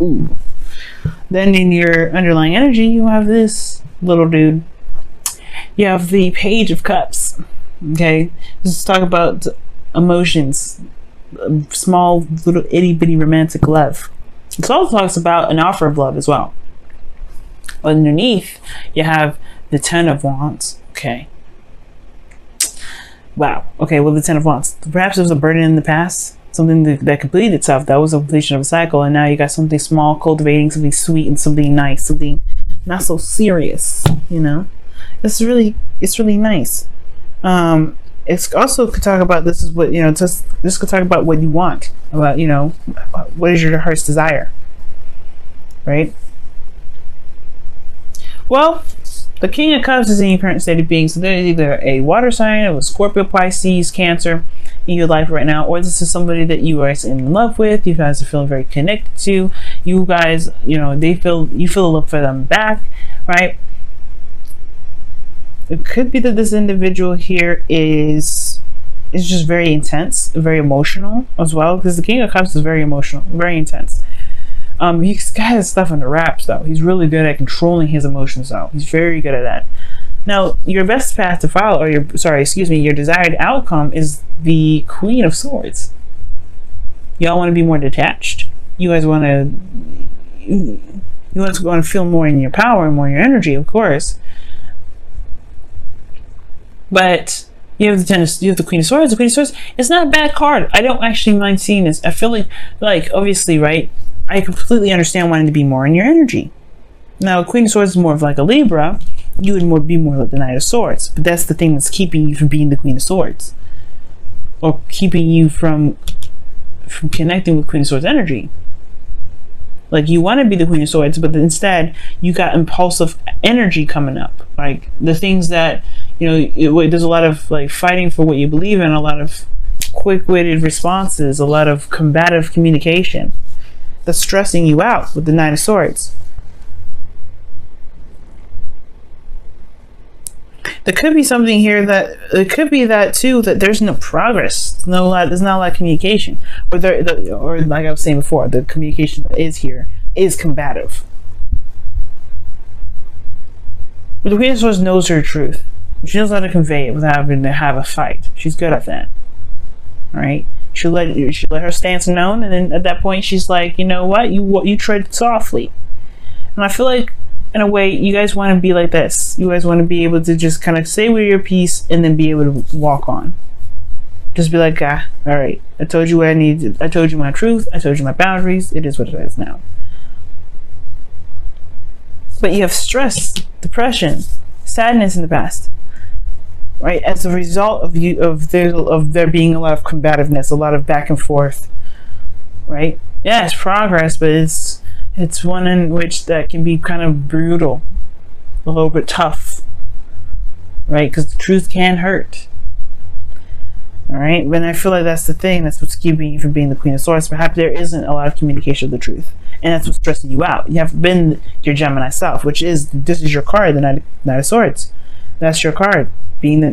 Ooh. Then in your underlying energy, you have this little dude. You have the Page of Cups. Okay, let's talk about emotions, small little itty bitty romantic love. It also talks about an offer of love as well. Underneath, you have the Ten of Wands. Okay. Wow. Okay, well, the Ten of Wands. Perhaps it was a burden in the past, something that completed itself. That was a completion of a cycle, and now you got something small, cultivating something sweet and something nice, something not so serious. You know, it's really nice. It's also could talk about this is what, you know, just could talk about what you want, about, you know, what is your heart's desire, right? Well, the King of Cups is in your current state of being, so there's either a water sign or a Scorpio, Pisces, Cancer in your life right now, or this is somebody that you are in love with, you guys are feeling very connected to, you guys, you know, you feel a love for them back, right? It could be that this individual here is just very intense, very emotional as well, because the King of Cups is very emotional, very intense. He's got his stuff under wraps though. He's really good at controlling his emotions though. He's very good at that. Now, your best path to follow, or your desired outcome is the Queen of Swords. Y'all want to be more detached. You guys want to feel more in your power and more in your energy, of course. But you have the Queen of Swords. The Queen of Swords, it's not a bad card. I don't actually mind seeing this. I feel like obviously, right? I completely understand wanting to be more in your energy. Now, Queen of Swords is more of like a Libra. You would be more like the Knight of Swords. But that's the thing that's keeping you from being the Queen of Swords, or keeping you from connecting with Queen of Swords energy. Like, you want to be the Queen of Swords, but instead you got impulsive energy coming up. Like the things that, you know, there's a lot of like fighting for what you believe in, a lot of quick-witted responses, a lot of combative communication that's stressing you out with the Nine of Swords. There could be something here that it could be that too, that there's no progress, there's not a lot of communication, or like I was saying before, the communication that is here is combative. But the Queen of Swords knows her truth. She knows how to convey it without having to have a fight. She's good at that. All right. She'll let her stance known, and then at that point she's like, you know what, you tread softly. And I feel like, in a way, you guys want to be like this. You guys want to be able to just kind of say with your piece and then be able to walk on. Just be like, all right, I told you what I needed. I told you my truth. I told you my boundaries. It is what it is now. But you have stress, depression, sadness in the past, right? As a result of there being a lot of combativeness, a lot of back and forth, right? Yeah, it's progress, but it's one in which that can be kind of brutal, a little bit tough, right? Because the truth can hurt. All right, but I feel like that's the thing. That's what's keeping you from being the Queen of Swords. Perhaps there isn't a lot of communication of the truth, and that's what's stressing you out. You haven't been your Gemini self, this is your card, the Knight of Swords. That's your card. Being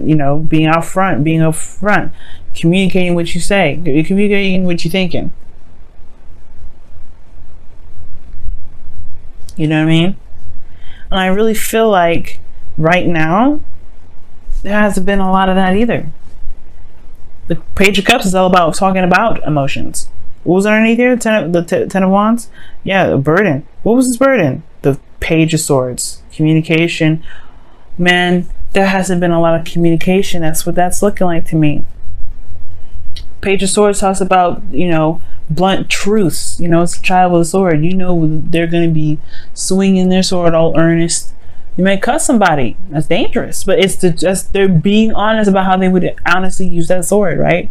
out front, communicating what you say, communicating what you're thinking. You know what I mean? And I really feel like right now there hasn't been a lot of that either. The Page of Cups is all about talking about emotions. What was underneath here? The Ten of Wands? Yeah, a burden. What was this burden? The Page of Swords. Communication. Man, there hasn't been a lot of communication. That's what that's looking like to me. Page of Swords talks about, blunt truths. It's a child with a sword. They're going to be swinging their sword all earnest. You may cut somebody. That's dangerous. But they're being honest about how they would honestly use that sword, right?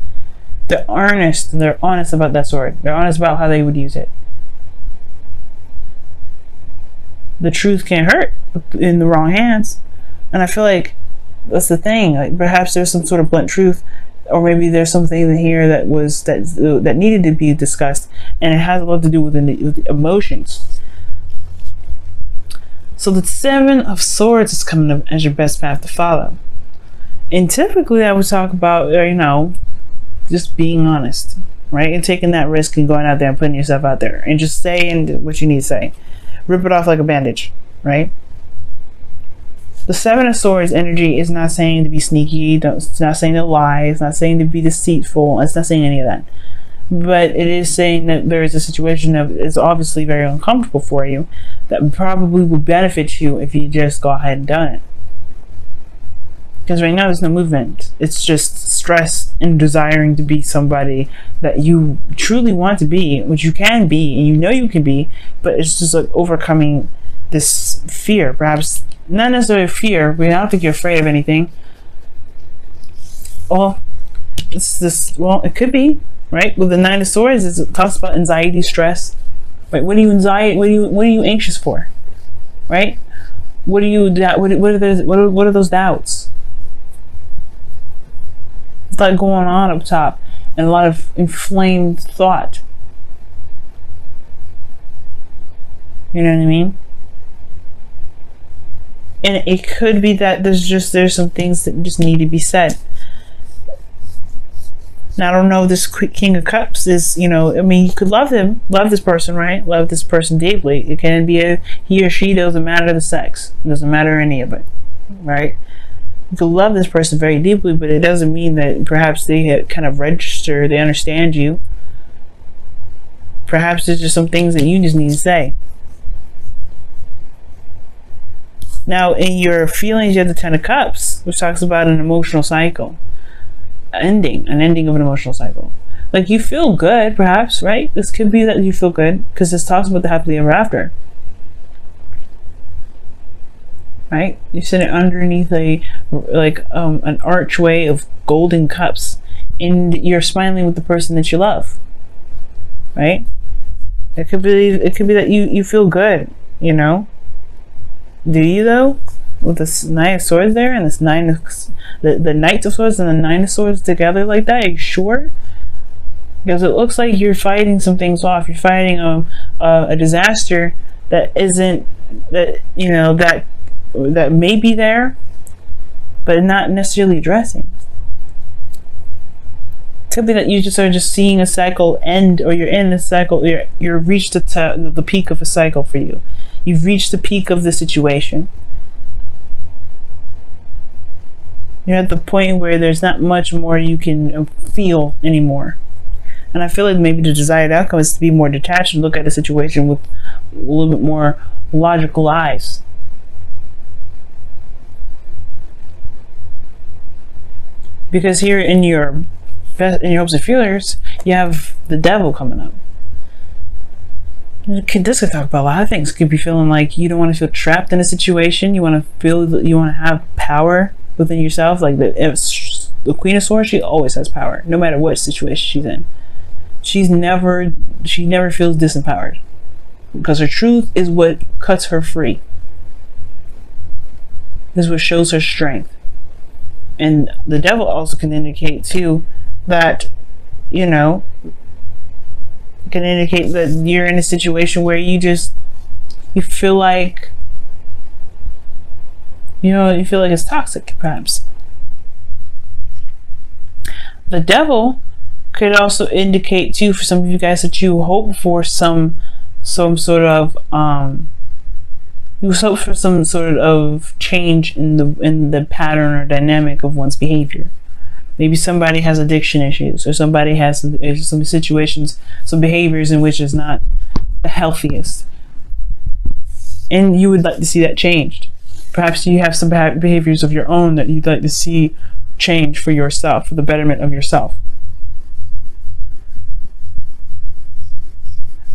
They're earnest. And they're honest about that sword. They're honest about how they would use it. The truth can hurt in the wrong hands. And I feel like that's the thing. Like perhaps there's some sort of blunt truth, or maybe there's something here that needed to be discussed, and it has a lot to do with the emotions. So the Seven of Swords is coming up as your best path to follow. And typically I would talk about, just being honest. right? And taking that risk and going out there and putting yourself out there and just saying what you need to say. Rip it off like a bandage, right? The Seven of Swords energy is not saying to be sneaky. It's not saying to lie. It's not saying to be deceitful. It's not saying any of that. But it is saying that there is a situation that is obviously very uncomfortable for you that probably would benefit you if you just go ahead and done it. Because right now there's no movement. It's just stress and desiring to be somebody that you truly want to be, which you can be and you know you can be, but it's just like overcoming this fear. Perhaps not necessarily fear, but I don't think you're afraid of anything. Well, it could be, right? With the Nine of Swords, it talks about anxiety, stress. Right? What are you anxious for? Right? What are those doubts? It's like going on up top and a lot of inflamed thought. You know what I mean? And it could be that there's some things that just need to be said. Now, I don't know, this King of Cups is, you could love this person, right? Love this person deeply. It can be he or she, doesn't matter the sex. It doesn't matter any of it, right? You could love this person very deeply, but it doesn't mean that perhaps they kind of register, they understand you. Perhaps there's just some things that you just need to say. Now, in your feelings, you have the Ten of Cups, which talks about an emotional cycle. An ending of an emotional cycle. Like, you feel good, perhaps, right? This could be that you feel good, because this talks about the happily ever after. Right? You're sitting underneath an archway of golden cups, and you're smiling with the person that you love. Right? It could be that you feel good, you know? Do you though? With this Nine of Swords there and this the Knight of Swords and the Nine of Swords together like that, are you sure? Because it looks like you're fighting some things off. You're fighting a disaster that isn't, that may be there, but not necessarily addressing. It could be that you just are just seeing a cycle end, or you're in a cycle. You've reached the peak of a cycle for you. You've reached the peak of the situation. You're at the point where there's not much more you can feel anymore. And I feel like maybe the desired outcome is to be more detached and look at the situation with a little bit more logical eyes. Because here in your hopes and feelers, you have the Devil coming up. This could talk about a lot of things. Could be feeling like you don't want to feel trapped in a situation. You want to feel that you want to have power within yourself. Like the Queen of Swords, she always has power, no matter what situation she's in. She never feels disempowered, because her truth is what cuts her free. This is what shows her strength. And the Devil also can indicate too that, can indicate that you're in a situation where you feel like, you feel like it's toxic, perhaps. The Devil could also indicate too, for some of you guys, that you hope for some sort of change in the pattern or dynamic of one's behavior. Maybe somebody has addiction issues, or somebody has some situations, some behaviors in which is not the healthiest, and you would like to see that changed. Perhaps you have some bad behaviors of your own that you'd like to see change for yourself, for the betterment of yourself.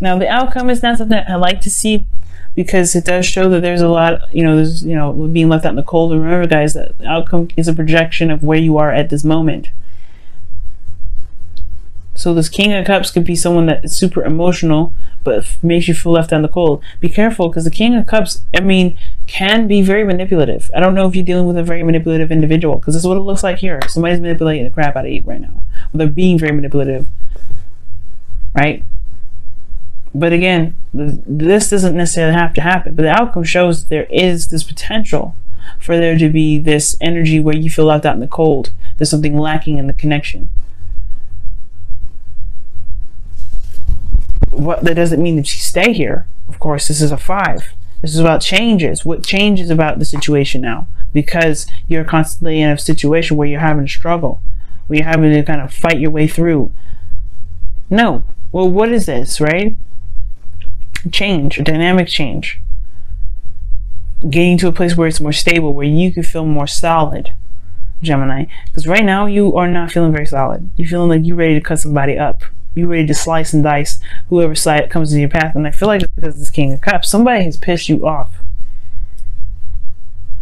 Now, the outcome is not something I like to see, because it does show that there's a lot, there's, being left out in the cold. And remember, guys, that the outcome is a projection of where you are at this moment. So this King of Cups could be someone that is super emotional, but makes you feel left out in the cold. Be careful, because the King of Cups, can be very manipulative. I don't know if you're dealing with a very manipulative individual, because this is what it looks like here. Somebody's manipulating the crap out of you right now. Well, they're being very manipulative, right? But again, this doesn't necessarily have to happen. But the outcome shows there is this potential for there to be this energy where you feel left out in the cold. There's something lacking in the connection. What that doesn't mean that you stay here. Of course, this is a 5. This is about changes. What changes about the situation now? Because you're constantly in a situation where you're having to struggle, where you're having to kind of fight your way through. No. Well, what is this, right? Change, a dynamic change. Getting to a place where it's more stable, where you can feel more solid, Gemini. Because right now you are not feeling very solid. You're feeling like you're ready to cut somebody up. You're ready to slice and dice whoever side comes in your path. And I feel like it's because of this King of Cups. Somebody has pissed you off.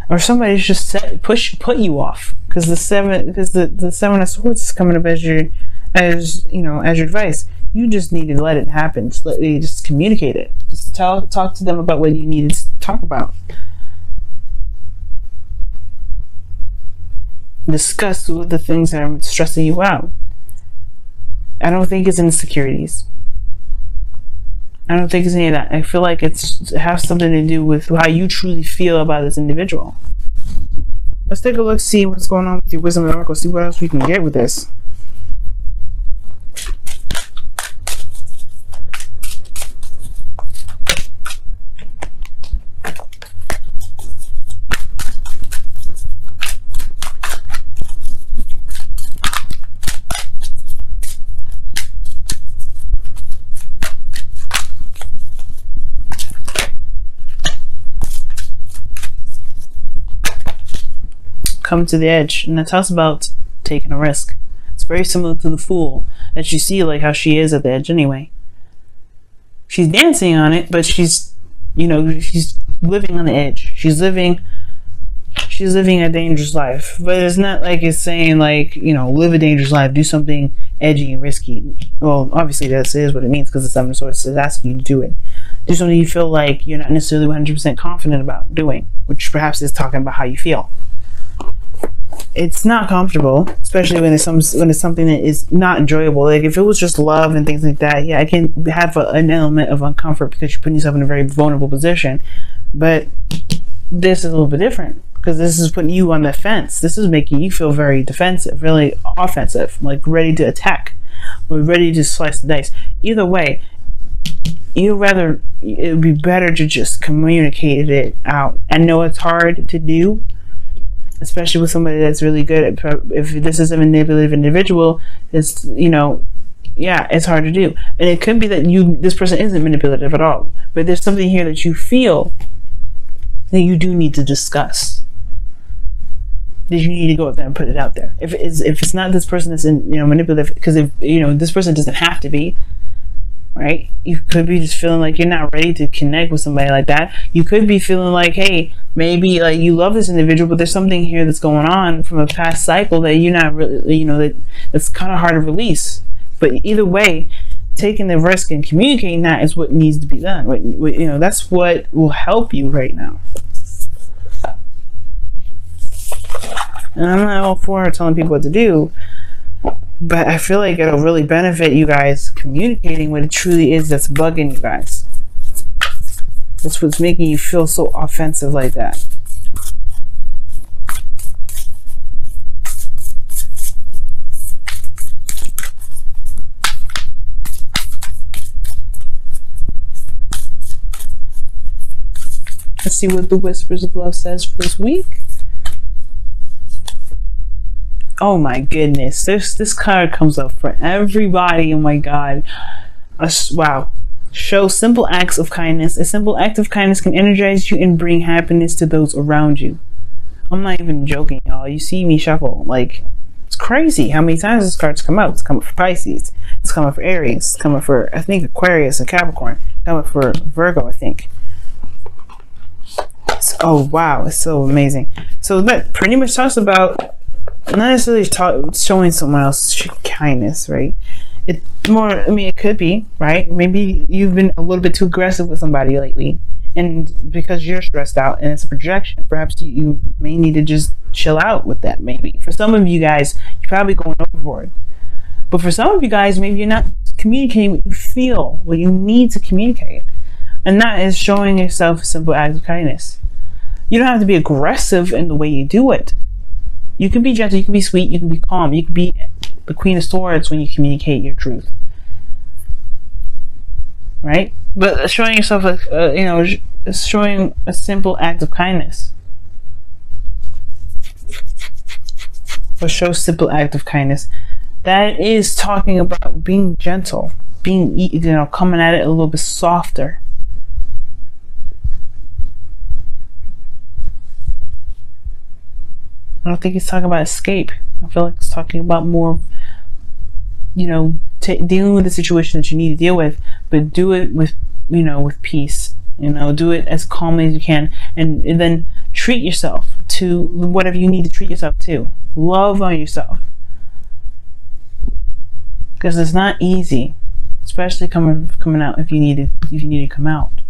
Or somebody's just put you off. Because the Seven of Swords is coming up as your advice. You just need to let it happen. Just communicate it. Just talk to them about what you need to talk about. Discuss the things that are stressing you out. I don't think it's insecurities. I don't think it's any of that. I feel like it has something to do with how you truly feel about this individual. Let's take a look, see what's going on with your Wisdom and Oracle, see what else we can get with this. Come to the edge, and that talks about taking a risk. It's very similar to the Fool that you see, like how she is at the edge anyway. She's dancing on it, but she's living on the edge. She's living a dangerous life, but it's not like it's saying like, live a dangerous life, do something edgy and risky. Well, obviously that is what it means, because the Seven of Swords is asking you to do it. Do something you feel like you're not necessarily 100% confident about doing, which perhaps is talking about how you feel. It's not comfortable, especially when it's something that is not enjoyable. Like if it was just love and things like that, yeah, I can have an element of uncomfort because you're putting yourself in a very vulnerable position. But this is a little bit different, because this is putting you on the fence. This is making you feel very defensive, really offensive, like ready to attack, or ready to slice the dice. Either way, it would be better to just communicate it out. I know it's hard to do, especially with somebody that's really good at, if this is a manipulative individual, it's, it's hard to do. And it could be that this person isn't manipulative at all, but there's something here that you feel that you do need to discuss, that you need to go up there and put it out there. If it's not this person that's manipulative, because if this person doesn't have to be, right? You could be just feeling like you're not ready to connect with somebody like that. You could be feeling like, hey, maybe like you love this individual, but there's something here that's going on from a past cycle that you're not really, that's kind of hard to release. But either way, taking the risk and communicating that is what needs to be done. That's what will help you right now. And I'm not all for telling people what to do, but I feel like it'll really benefit you guys communicating what it truly is that's bugging you guys. That's what's making you feel so offensive like that. Let's see what the Whispers of Love says for this week. Oh my goodness, this card comes up for everybody. Oh my god. Wow. Show simple acts of kindness. A simple act of kindness can energize you and bring happiness to those around you. I'm not even joking, y'all. You see me shuffle. Like, it's crazy how many times this card's come out. It's coming for Pisces. It's coming for Aries. It's coming for, I think, Aquarius and Capricorn. It's coming for Virgo, I think. Oh wow, it's so amazing. So that pretty much talks about not necessarily showing someone else kindness, right? It could be, right? Maybe you've been a little bit too aggressive with somebody lately, and because you're stressed out and it's a projection, perhaps you may need to just chill out with that. Maybe for some of you guys, you're probably going overboard, but for some of you guys, maybe you're not communicating what you feel, what you need to communicate, and that is showing yourself a simple act of kindness. You don't have to be aggressive in the way you do it. You can be gentle, you can be sweet, you can be calm, you can be the Queen of Swords when you communicate your truth. right? But showing yourself showing a simple act of kindness, or show simple act of kindness, that is talking about being gentle, being, coming at it a little bit softer. I don't think he's talking about escape. I feel like it's talking about more, dealing with the situation that you need to deal with, but do it with, with peace. Do it as calmly as you can, and then treat yourself to whatever you need to treat yourself to. Love on yourself, because it's not easy, especially coming out if you need to come out.